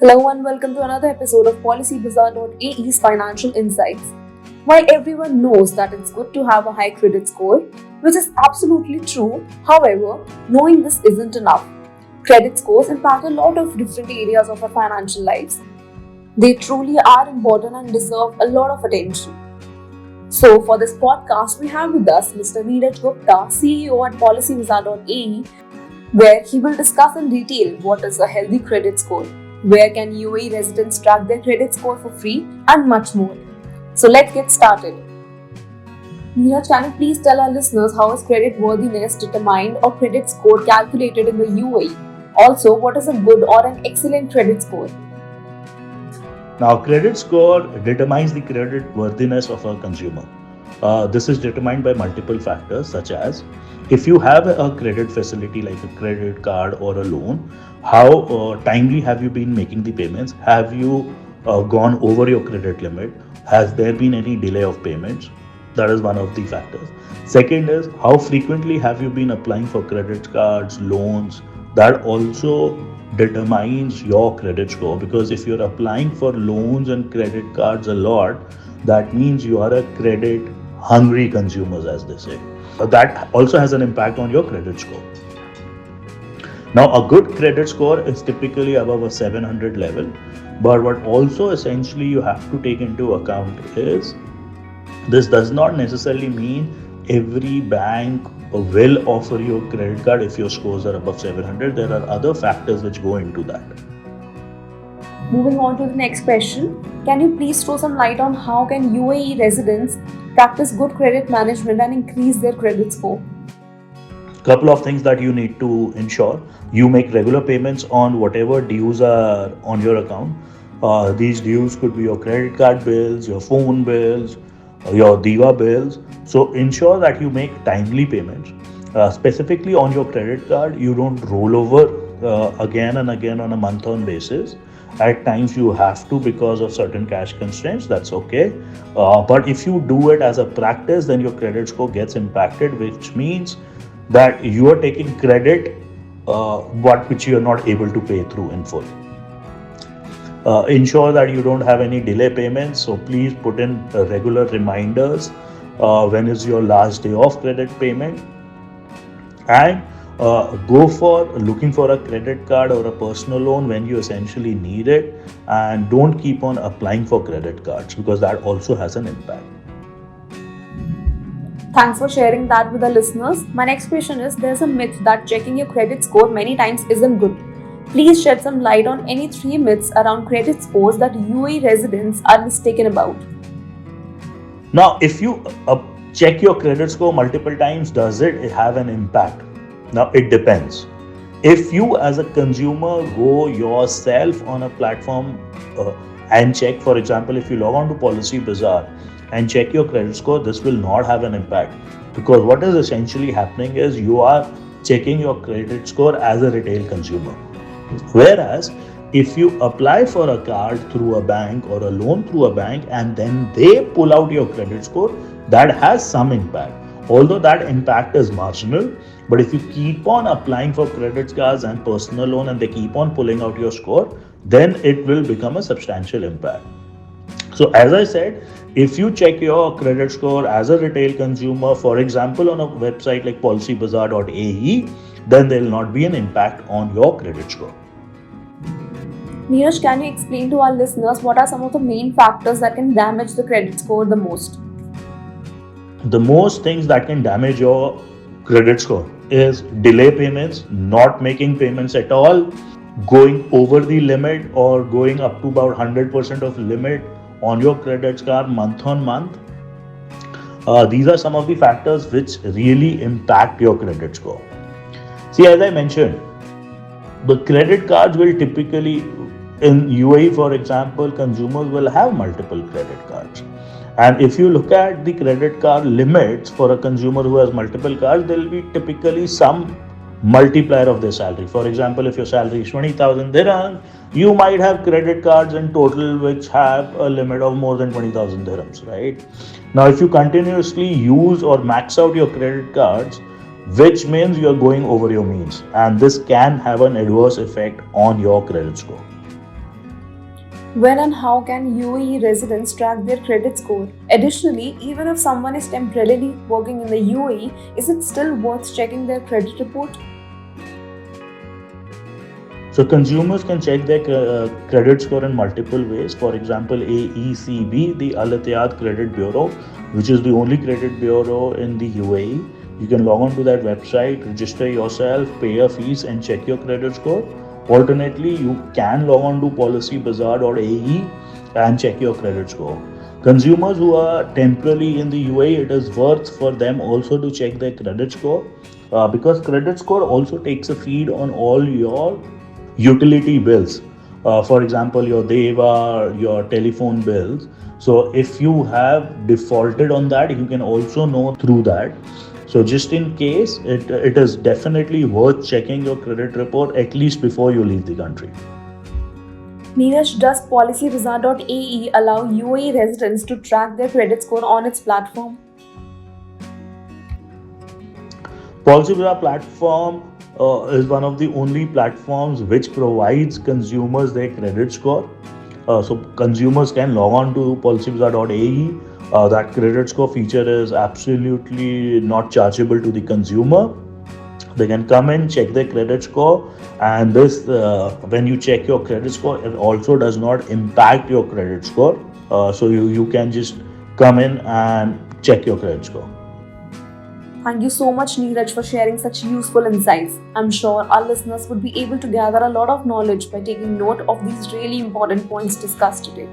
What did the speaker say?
Hello and welcome to another episode of Policybazaar UAE's Financial Insights. While everyone knows that it's good to have a high credit score, which is absolutely true, however, knowing this isn't enough. Credit scores impact a lot of different areas of our financial lives. They truly are important and deserve a lot of attention. So, for this podcast, we have with us Mr. Neeraj Gupta, CEO at Policybazaar UAE, where he will discuss in detail what is a healthy credit score, where can UAE residents track their credit score for free, and much more. So let's get started. Neeraj, can you please tell our listeners how is credit worthiness determined or credit score calculated in the UAE? Also, what is a good or an excellent credit score? Now, credit score determines the credit worthiness of a consumer. This is determined by multiple factors such as if you have a credit facility like a credit card or a loan, how timely have you been making the payments? Have you gone over your credit limit? Has there been any delay of payments? That is one of the factors. Second is how frequently have you been applying for credit cards, loans? That also determines your credit score, because if you're applying for loans and credit cards a lot, that means you are a credit hungry consumers, as they say. That also has an impact on your credit score. Now, a good credit score is typically above a 700 level, but what also essentially you have to take into account is this does not necessarily mean every bank will offer you a credit card if your scores are above 700. There are other factors which go into that. Moving on to the next question, can you please throw some light on how can UAE residents practice good credit management and increase their credit score? Couple of things that you need to ensure: you make regular payments on whatever dues are on your account. These dues could be your credit card bills, your phone bills, your Diva bills. So ensure that you make timely payments. Specifically on your credit card, you don't roll over again and again on a month-on basis. At times you have to because of certain cash constraints. That's okay. But if you do it as a practice, then your credit score gets impacted, which means that you are taking credit which you are not able to pay through in full. Ensure that you don't have any delay payments, so please put in regular reminders when is your last day of credit payment, and go for looking for a credit card or a personal loan when you essentially need it, and don't keep on applying for credit cards because that also has an impact. Thanks for sharing that with the listeners. My next question is, there's a myth that checking your credit score many times isn't good. Please shed some light on any 3 myths around credit scores that UAE residents are mistaken about. Now, if you check your credit score multiple times, does it have an impact? Now, it depends. If you as a consumer go yourself on a platform and check, for example, if you log on to Policybazaar and check your credit score, this will not have an impact, because what is essentially happening is you are checking your credit score as a retail consumer. Whereas if you apply for a card through a bank or a loan through a bank and then they pull out your credit score, that has some impact. Although that impact is marginal, but if you keep on applying for credit cards and personal loan and they keep on pulling out your score, then it will become a substantial impact. So as I said, if you check your credit score as a retail consumer, for example, on a website like policybazaar.ae, then there will not be an impact on your credit score. Neeraj, can you explain to our listeners what are some of the main factors that can damage the credit score the most? The most things that can damage your credit score is delay payments, not making payments at all, going over the limit or going up to about 100% of limit on your credit card month on month. These are some of the factors which really impact your credit score. See, as I mentioned, the credit cards will typically, in UAE for example, consumers will have multiple credit cards. And if you look at the credit card limits for a consumer who has multiple cards, there will be typically some multiplier of their salary. For example, if your salary is 20,000 dirhams, you might have credit cards in total which have a limit of more than 20,000 dirhams, right? Now, if you continuously use or max out your credit cards, which means you're going over your means, and this can have an adverse effect on your credit score. When and how can UAE residents track their credit score? Additionally, even if someone is temporarily working in the UAE, is it still worth checking their credit report? So consumers can check their credit score in multiple ways. For example, AECB, the Al Ittihad Credit Bureau, which is the only credit bureau in the UAE. You can log on to that website, register yourself, pay your fees, and check your credit score. Alternately, you can log on to policybazaar.ae and check your credit score. Consumers who are temporarily in the UAE, it is worth for them also to check their credit score because credit score also takes a feed on all your utility bills. For example, your deva, your telephone bills. So if you have defaulted on that, you can also know through that. So just in case, it is definitely worth checking your credit report at least before you leave the country. Neeraj, does Policybazaar.ae allow UAE residents to track their credit score on its platform? Policybazaar platform is one of the only platforms which provides consumers their credit score. So consumers can log on to policybazaar.ae. That credit score feature is absolutely not chargeable to the consumer. They can come in, check their credit score, and this when you check your credit score, it also does not impact your credit score. So you can just come in and check your credit score. Thank you so much, Neeraj, for sharing such useful insights. I'm sure our listeners would be able to gather a lot of knowledge by taking note of these really important points discussed today.